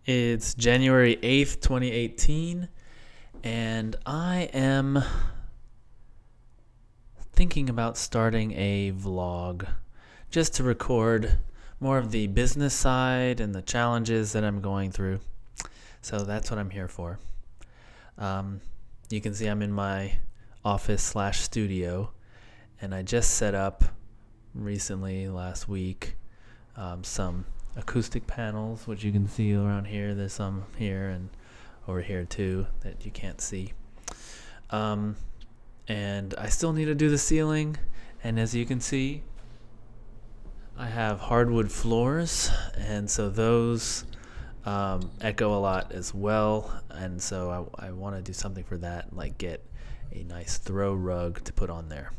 It's January 8th, 2018, and I am thinking about starting a vlog just to record more of the business side and the challenges that I'm going through. So that's what I'm here for. You can see I'm in my office/studio, and I just set up recently last week some acoustic panels, which you can see around here. There's some here and over here too that you can't see. And I still need to do the ceiling, and as you can see, I have hardwood floors, and so those echo a lot as well, and so I want to do something for that, like get a nice throw rug to put on there.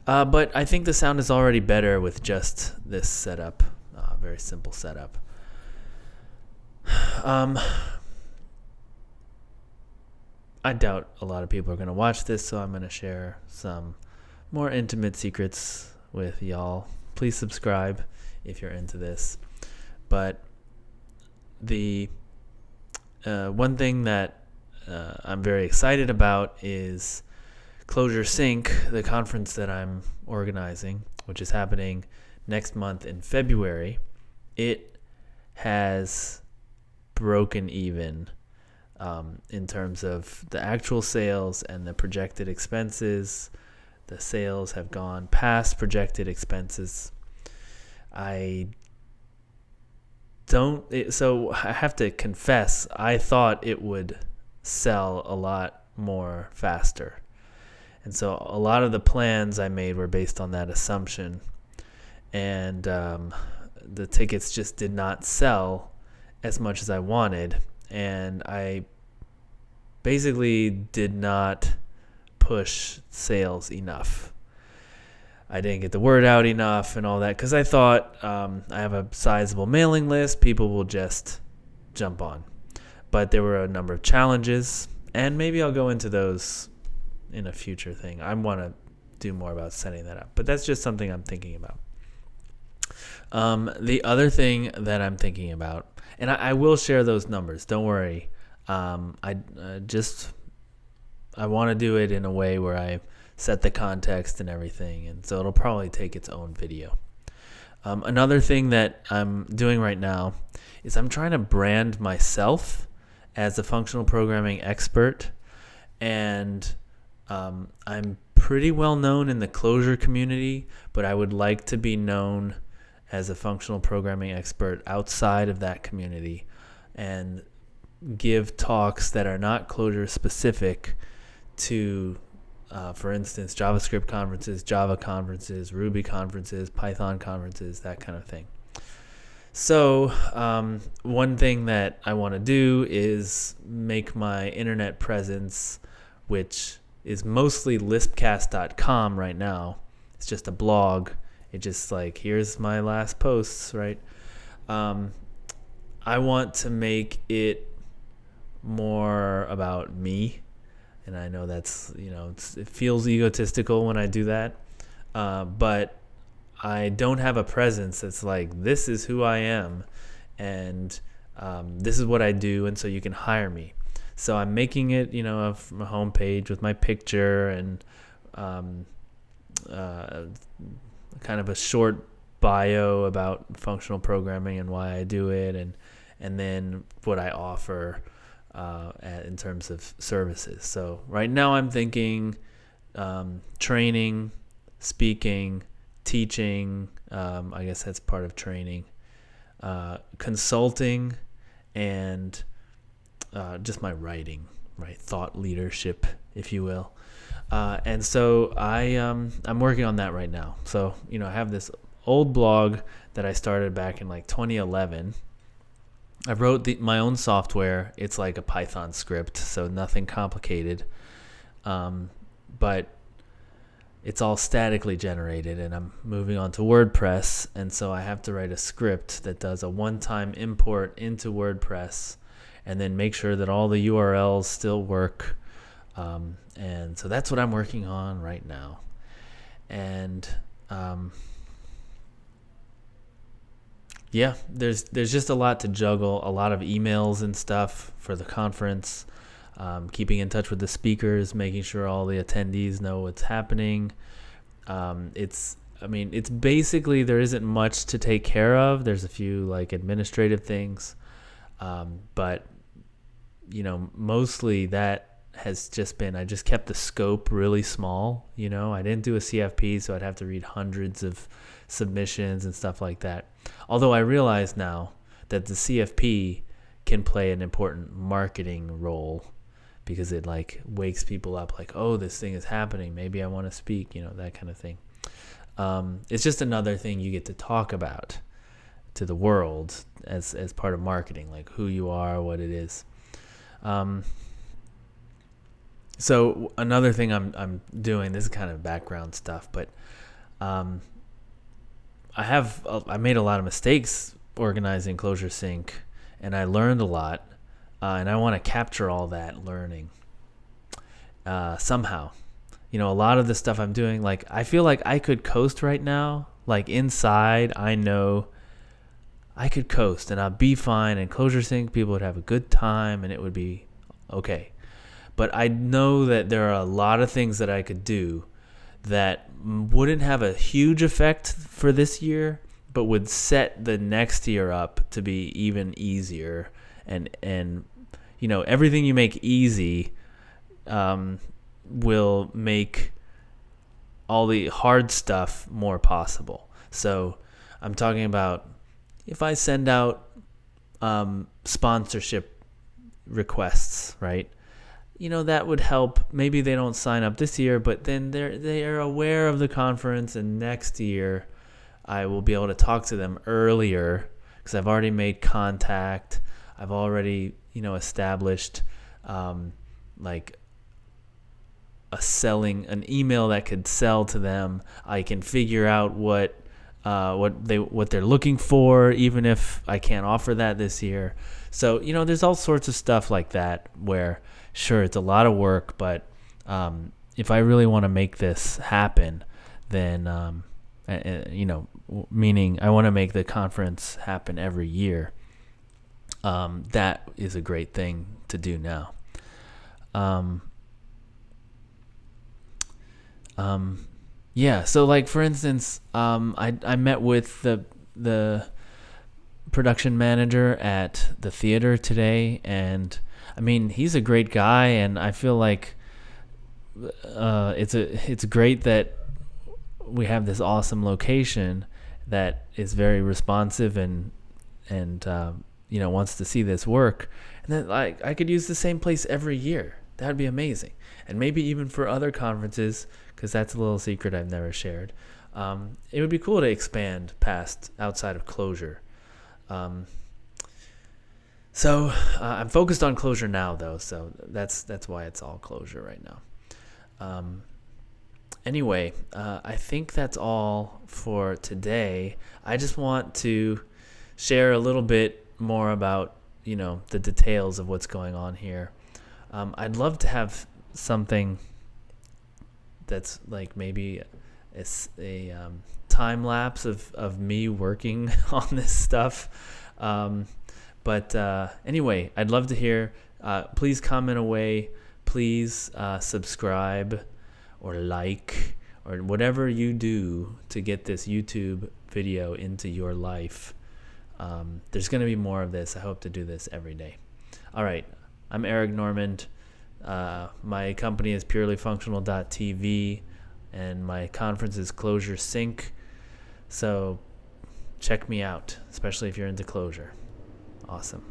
But I think the sound is already better with just this setup, very simple setup. I doubt a lot of people are going to watch this, so I'm going to share some more intimate secrets with y'all. Please subscribe if you're into this. But the one thing that I'm very excited about is Closure Sync, the conference that I'm organizing, which is happening next month in February. It has broken even in terms of the actual sales and the projected expenses. The sales have gone past projected expenses. So I have to confess, I thought it would sell a lot more faster. And so a lot of the plans I made were based on that assumption. And the tickets just did not sell as much as I wanted. And I basically did not push sales enough. I didn't get the word out enough and all that, because I thought I have a sizable mailing list. People will just jump on. But there were a number of challenges, and maybe I'll go into those in a future thing. I want to do more about setting that up, but that's just something I'm thinking about. The other thing that I'm thinking about, and I will share those numbers, don't worry. I want to do it in a way where I set the context and everything, and so it'll probably take its own video. Another thing that I'm doing right now is I'm trying to brand myself as a functional programming expert, and I'm pretty well known in the Clojure community, but I would like to be known as a functional programming expert outside of that community and give talks that are not Clojure specific to, for instance, JavaScript conferences, Java conferences, Ruby conferences, Python conferences, that kind of thing. So one thing that I want to do is make my internet presence, which is mostly lispcast.com right now. It's just a blog. It just like, here's my last posts, right? I want to make it more about me. And I know that's, it feels egotistical when I do that. But I don't have a presence that's like, this is who I am, and this is what I do, and so you can hire me. So I'm making it, a homepage with my picture and kind of a short bio about functional programming and why I do it, and then what I offer in terms of services. So right now I'm thinking training, speaking, teaching, I guess that's part of training, consulting, and just my writing, right? Thought leadership, if you will. And so I'm working on that right now. So, I have this old blog that I started back in like 2011. I wrote my own software. It's like a Python script, so nothing complicated. But it's all statically generated, and I'm moving on to WordPress. And so I have to write a script that does a one-time import into WordPress and then make sure that all the URLs still work. And so that's what I'm working on right now. And yeah, there's just a lot to juggle, a lot of emails and stuff for the conference, keeping in touch with the speakers, making sure all the attendees know what's happening. It's basically, there isn't much to take care of. There's a few like administrative things, but mostly that has just been, I just kept the scope really small. I didn't do a CFP, so I'd have to read hundreds of submissions and stuff like that. Although I realize now that the CFP can play an important marketing role, because it like wakes people up, like, oh, this thing is happening, maybe I want to speak, that kind of thing. It's just another thing you get to talk about to the world as part of marketing, like who you are, what it is. So another thing I'm doing, this is kind of background stuff, but I made a lot of mistakes organizing Clojure Sync, and I learned a lot, and I want to capture all that learning somehow. A lot of the stuff I'm doing, like, I feel like I could coast right now. Like, inside, I know I could coast and I'd be fine, and Clojure Sync, people would have a good time and it would be okay. But I know that there are a lot of things that I could do that wouldn't have a huge effect for this year, but would set the next year up to be even easier. And everything you make easy will make all the hard stuff more possible. So I'm talking about, if I send out sponsorship requests, right? That would help. Maybe they don't sign up this year, but then they are aware of the conference, and next year I will be able to talk to them earlier because I've already made contact. I've already, established like an email that could sell to them. I can figure out what they're looking for, even if I can't offer that this year. So, there's all sorts of stuff like that where, sure, it's a lot of work, but if I really want to make this happen, then, meaning I want to make the conference happen every year, that is a great thing to do now. Yeah, so like, for instance, I met with the production manager at the theater today, and I mean, he's a great guy, and I feel like it's great that we have this awesome location that is very responsive and wants to see this work, and then I could use the same place every year. That would be amazing. And maybe even for other conferences, because that's a little secret I've never shared. It would be cool to expand outside of Clojure. So I'm focused on Clojure now, though, so that's why it's all Clojure right now. Anyway, I think that's all for today. I just want to share a little bit more about the details of what's going on here. I'd love to have something that's like maybe a time lapse of me working on this stuff. But anyway, I'd love to hear. Please comment away. Please subscribe or like or whatever you do to get this YouTube video into your life. There's going to be more of this. I hope to do this every day. All right. I'm Eric Normand. My company is purelyfunctional.tv, and my conference is Clojure Sync. So check me out, especially if you're into Clojure. Awesome.